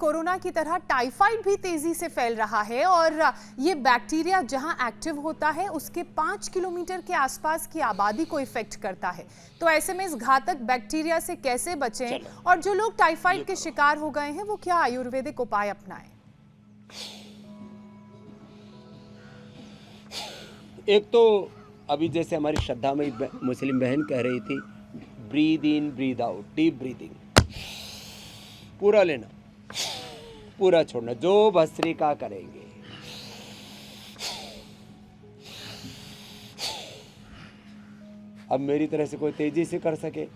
Corona की तरह typhoid भी तेजी से फैल रहा है और ये बैक्टीरिया जहां एक्टिव होता है उसके 5 किलोमीटर के आसपास की आबादी को इफेक्ट करता है। तो ऐसे में इस घातक बैक्टीरिया से कैसे बचें और जो लोग टाइफाइड के शिकार हो गए हैं वो क्या आयुर्वेदिक उपाय अपनाएं? एक तो अभी जैसे हमारी श्रद्धा में मुस्लिम बहन कह रही थी, breathe in breathe out, deep breathing, पूरा लेना पूरा छोड़ना, जो भस्त्रिका करेंगे। अब मेरी तरह से कोई तेजी से कर सके,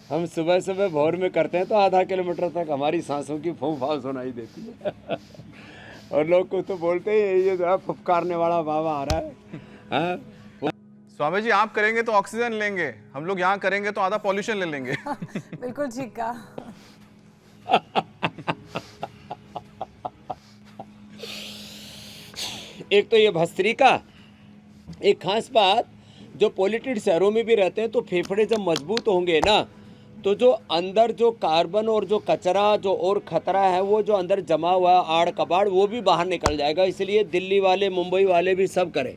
हम सुबह सुबह भोर में करते हैं तो आधा किलोमीटर तक हमारी सांसों की फूंफ सुनाई देती है और लोग को तो बोलते हैं ये जो फुफकारने वाला बाबा आ रहा है। स्वामी जी, आप करेंगे तो ऑक्सीजन लेंगे, हम लोग यहाँ करेंगे तो आधा पॉल्यूशन ले लेंगे। बिल्कुल ठीक कहा। एक तो ये भस्त्रिका, एक खास बात, जो पॉल्यूटेड शहरों में भी रहते हैं तो फेफड़े जब मजबूत होंगे ना तो जो अंदर जो कार्बन और जो कचरा जो और खतरा है वो जो अंदर जमा हुआ आड़ कबाड़ वो भी बाहर निकल जाएगा। इसलिए दिल्ली वाले मुंबई वाले भी सब करें,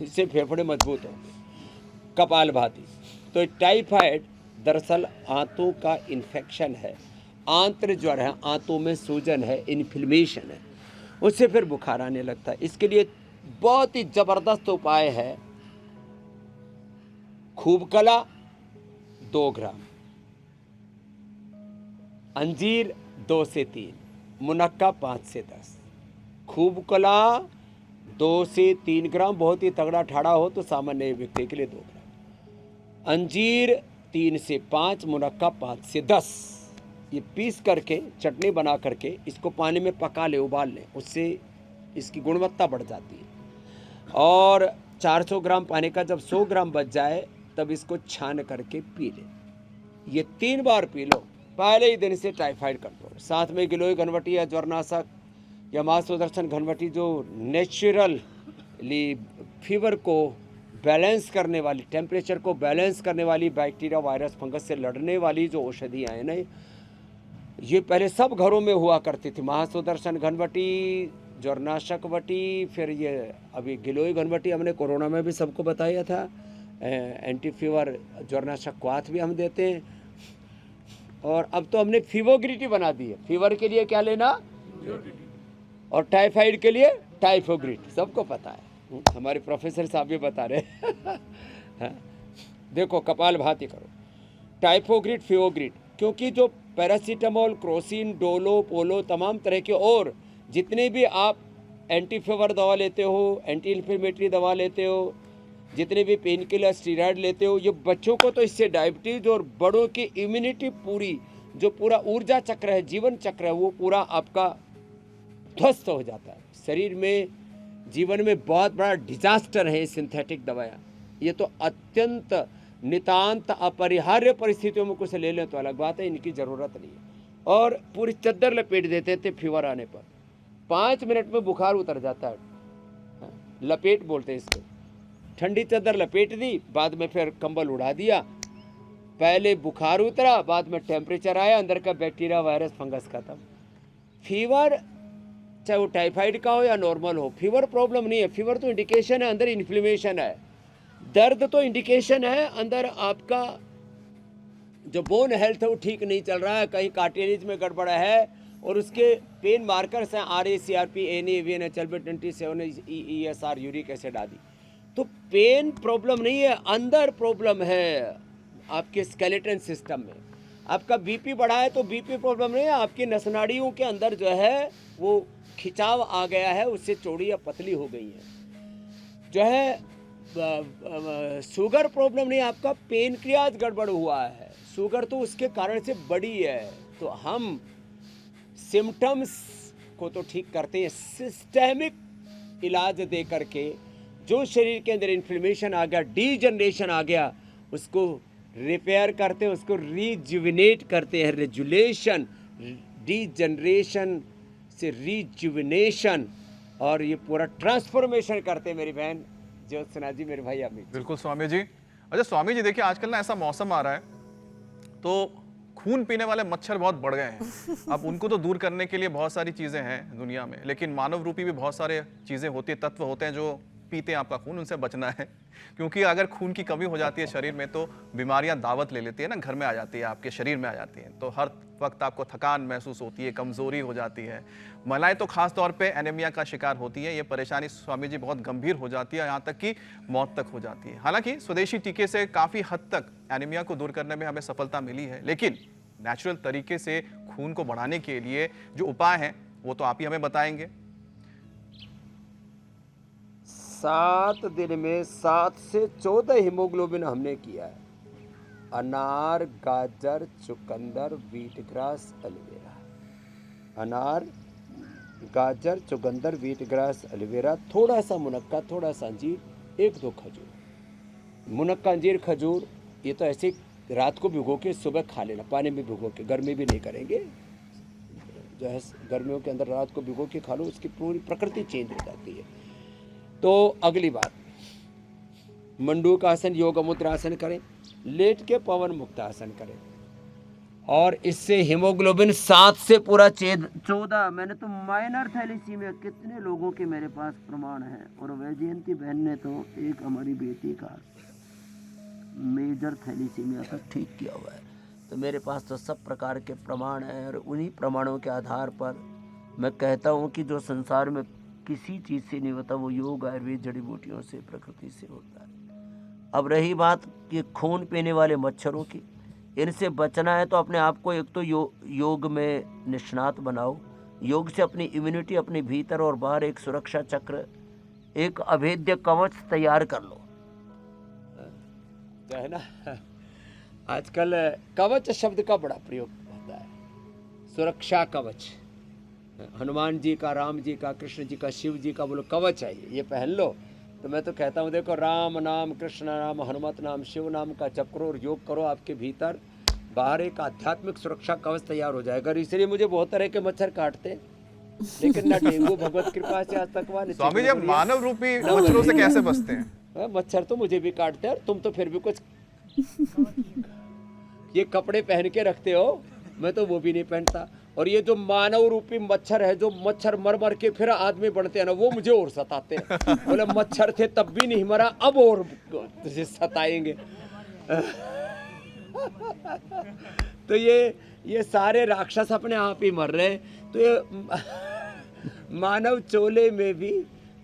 इससे फेफड़े मजबूत होंगे। कपालभाति, तो टाइफाइड दरअसल आंतों का इन्फेक्शन है, आंत्र ज्वर है, आंतों में सूजन है, इन्फ्लेमेशन है, उससे फिर बुखार आने लगता है। इसके लिए बहुत ही ज़बरदस्त उपाय है, खूब कला 2 ग्राम, अंजीर 2 से 3, मुनक्का 5 से 10, खूब कला 2 से 3 ग्राम, बहुत ही तगड़ा ठाड़ा हो तो सामान्य व्यक्ति के लिए 2 ग्राम, अंजीर 3 से 5, मुनक्का 5 से 10, ये पीस करके चटनी बना करके इसको पानी में पका ले, उबाल लें, उससे इसकी गुणवत्ता बढ़ जाती है। और 400 ग्राम पानी का जब 100 ग्राम बच जाए तब इसको छान करके पी लें। ये 3 बार पी लो, पहले ही दिन से टाइफाइड कंट्रोल। साथ में गिलोय घनवटी या ज्वरनाशक या मां सुदर्शन घनवटी जो नेचुरली फीवर को बैलेंस करने वाली, टेम्परेचर को बैलेंस करने वाली, बैक्टीरिया वायरस फंगस से लड़ने वाली जो औषधियाँ हैं ना, ये पहले सब घरों में हुआ करती थी। महासुदर्शन घनवटी, ज्वरनाशक वटी, फिर ये अभी गिलोय घनवटी हमने कोरोना में भी सबको बताया था, एंटी फीवर ज्वरनाशक क्वाथ भी हम देते हैं। और अब तो हमने फीवोग्रिटी बना दी है, फीवर के लिए क्या लेना और टाइफाइड के लिए टाइफोग्रिट, सबको पता है, हमारे प्रोफेसर साहब भी बता रहे। देखो कपालभाति करो, टाइफोग्रिट, फीवोग्रिट, क्योंकि जो पैरासीटामोल, क्रोसिन, डोलो, पोलो, तमाम तरह के और जितने भी आप एंटी फीवर दवा लेते हो, एंटी इन्फ्लेमेटरी दवा लेते हो, जितने भी पेन किलर, स्टीरॉयड लेते हो, ये बच्चों को तो इससे डायबिटीज़ और बड़ों की इम्यूनिटी पूरी, जो पूरा ऊर्जा चक्र है, जीवन चक्र है, वो पूरा आपका ध्वस्त हो जाता है। शरीर में, जीवन में बहुत बड़ा डिजास्टर है सिंथेटिक दवाएं। ये तो अत्यंत नितांत अपरिहार्य परिस्थितियों में कुछ ले लें तो अलग बात है, इनकी ज़रूरत नहीं है। और पूरी चद्दर लपेट देते थे फीवर आने पर, 5 मिनट में बुखार उतर जाता है। लपेट बोलते हैं इसको, ठंडी चद्दर लपेट दी, बाद में फिर कंबल उड़ा दिया, पहले बुखार उतरा, बाद में टेम्परेचर आया, अंदर का बैक्टीरिया वायरस फंगस खत्म। फीवर चाहे वो टाइफाइड का हो या नॉर्मल हो, फीवर प्रॉब्लम नहीं है, फीवर तो इंडिकेशन है अंदर इन्फ्लेमेशन है, दर्द तो इंडिकेशन है अंदर आपका जो बोन हेल्थ है वो ठीक नहीं चल रहा है, कहीं कार्टिलेज में गड़बड़ है, और उसके पेन मार्कर्स हैं RA-CRP, ANA, VNH, 27, ESR, uric acid आदि। तो पेन प्रॉब्लम नहीं है, अंदर प्रॉब्लम है आपके स्केलेटन सिस्टम में। आपका बीपी बढ़ा है तो बीपी प्रॉब्लम नहीं है, आपकी नसनाड़ियों के अंदर जो है वो खिंचाव आ गया है, उससे चौड़ी या पतली हो गई है। जो है शुगर प्रॉब्लम नहीं है, आपका पेनक्रियाज गड़बड़ हुआ है, शुगर तो उसके कारण से बढ़ी है। तो हम सिम्टम्स को तो ठीक करते हैं, सिस्टेमिक इलाज दे करके जो शरीर के अंदर इन्फ्लेमेशन आ गया, डीजनरेशन आ गया, उसको रिपेयर करते हैं, उसको रिजुविनेट करते हैं। रेजुलेशन, डीजनरेशन से रिजुविनेशन, और ये पूरा ट्रांसफॉर्मेशन करते मेरी बहन ज्योत्सना जी, मेरे भाई अमित। बिल्कुल स्वामी जी। अच्छा स्वामी जी, देखिए आजकल ना ऐसा मौसम आ रहा है तो खून पीने वाले मच्छर बहुत बढ़ गए हैं। अब उनको तो दूर करने के लिए बहुत सारी चीजें हैं दुनिया में, लेकिन मानव रूपी भी बहुत सारे चीजें होती है, तत्व होते हैं जो पीते हैं आपका खून, उनसे बचना है। क्योंकि अगर खून की कमी हो जाती है शरीर में तो बीमारियां दावत ले लेती है ना, घर में आ जाती है, आपके शरीर में आ जाती है। तो हर वक्त आपको थकान महसूस होती है, कमजोरी हो जाती है। महिलाएं तो खास तौर पे एनीमिया का शिकार होती है। ये परेशानी स्वामी जी बहुत गंभीर हो जाती है, यहाँ तक कि मौत तक हो जाती है। हालांकि स्वदेशी टीके से काफी हद तक एनीमिया को दूर करने में हमें सफलता मिली है, लेकिन नेचुरल तरीके से खून को बढ़ाने के लिए जो उपाय हैं वो तो आप ही हमें बताएंगे। 7 दिन में 7 से 14 हीमोग्लोबिन हमने किया है। अनार, गाजर, चुकंदर, व्हीट ग्रास, एलोवेरा। अनार, गाजर, चुकंदर, व्हीट ग्रास, एलोवेरा, थोड़ा सा मुनक्का, थोड़ा सा अंजीर, 1-2 खजूर। मुनक्का, अंजीर, खजूर ये तो ऐसे रात को भिगो के सुबह खा लेना, पानी में भिगो के। गर्मी भी नहीं करेंगे, जो है गर्मियों के अंदर रात को भिगो के खा लो, उसकी पूरी प्रकृति चेंज हो जाती है। तो अगली बात, मंडूक आसन, योग मुद्रासन करें, लेट के पवन मुक्त आसन करें, और इससे हीमोग्लोबिन 7 से पूरा 14। मैंने तो माइनर थैलेसीमिया कितने लोगों के मेरे पास प्रमाण है, और वैजयंती बहन ने तो एक हमारी बेटी का मेजर थैलेसीमिया तक ठीक किया हुआ है। तो मेरे पास तो सब प्रकार के प्रमाण हैं, और उन्हीं प्रमाणों के आधार पर मैं कहता हूँ कि जो संसार में किसी चीज़ से नहीं होता वो योग, आयुर्वेद, जड़ी बूटियों से, प्रकृति से होता है। अब रही बात कि खून पीने वाले मच्छरों की, इनसे बचना है तो अपने आप को एक तो योग में निष्णात बनाओ। योग से अपनी इम्यूनिटी, अपने भीतर और बाहर एक सुरक्षा चक्र, एक अभेद्य कवच तैयार कर लो, जो है ना। आजकल कवच शब्द का बड़ा प्रयोग होता है, सुरक्षा कवच। हनुमान जी का, राम जी का, कृष्ण जी का, शिव जी का बोलो कवच है, ये पहन लो। तो मैं तो कहता हूँ देखो, राम नाम, कृष्ण नाम, हनुमत नाम, शिव नाम का जप करो और योग करो, आपके भीतर बाहर एक आध्यात्मिक सुरक्षा कवच तैयार हो जाएगा। और इसलिए मुझे बहुत तरह के मच्छर काटते हैं, लेकिन ना डेंगू भगवत कृपा से आज तक हुआ। स्वामी जी, मानव रूपी मच्छरों से कैसे बचते हैं? मच्छर तो मुझे भी काटते हैं, और तुम तो फिर भी कुछ ये कपड़े पहन के रखते हो, मैं तो वो भी नहीं पहनता। और ये जो मानव रूपी मच्छर है, जो मच्छर मर मर के फिर आदमी बनते हैं ना, वो मुझे और सताते हैं। बोले मच्छर थे तब भी नहीं मरा, अब और तुझे सताएंगे। तो ये सारे राक्षस अपने आप ही मर रहे हैं। तो ये मानव चोले में भी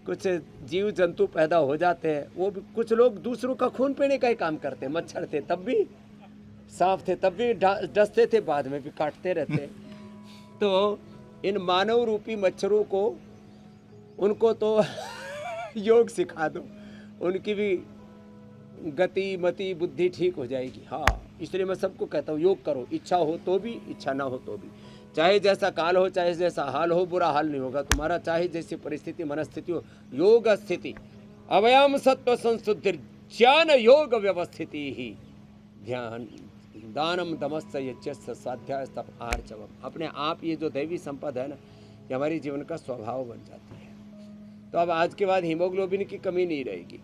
कुछ जीव जंतु पैदा हो जाते हैं, वो भी कुछ लोग दूसरों का खून पीने का ही काम करते हैं। मच्छर थे तब भी, सांप थे तब भी डसते थे, बाद में भी काटते रहते। तो इन मानव रूपी मच्छरों को, उनको तो योग सिखा दो, उनकी भी गति, मति, बुद्धि ठीक हो जाएगी। हाँ, इसलिए मैं सबको कहता हूँ योग करो, इच्छा हो तो भी, इच्छा ना हो तो भी। चाहे जैसा काल हो, चाहे जैसा हाल हो, बुरा हाल नहीं होगा तुम्हारा। चाहे जैसी परिस्थिति, मनस्थिति हो, योग स्थिति अवयम सत्व संशुद्धि ज्ञान योग व्यवस्थिति ही ध्यान दानम दमस्य यज्ञस्य स्वाध्याय तप आर्चवम। अपने आप ये जो दैवी संपदा है ना, ये हमारे जीवन का स्वभाव बन जाती है। तो अब आज के बाद हीमोग्लोबिन की कमी नहीं रहेगी।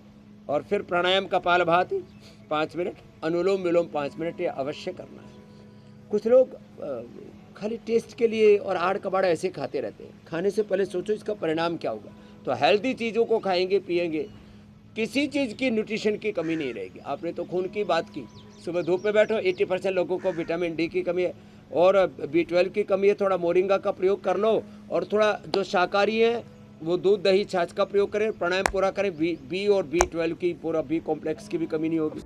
और फिर प्राणायाम, कपालभाति 5 मिनट, अनुलोम विलोम 5 मिनट, ये अवश्य करना है। कुछ लोग खाली टेस्ट के लिए और आड़ कबाड़ा ऐसे खाते रहते हैं। खाने से पहले सोचो इसका परिणाम क्या होगा। तो हेल्दी चीज़ों को खाएंगे, पिएंगे, किसी चीज़ की न्यूट्रिशन की कमी नहीं रहेगी। आपने तो खून की बात की, सुबह धूप में बैठो, 80% लोगों को विटामिन डी की कमी है और B12 की कमी है। थोड़ा मोरिंगा का प्रयोग कर लो, और थोड़ा जो शाकाहारी है वो दूध, दही, छाछ का प्रयोग करें, प्राणायाम पूरा करें। बी और B12 की, पूरा B कॉम्प्लेक्स की भी कमी नहीं होगी।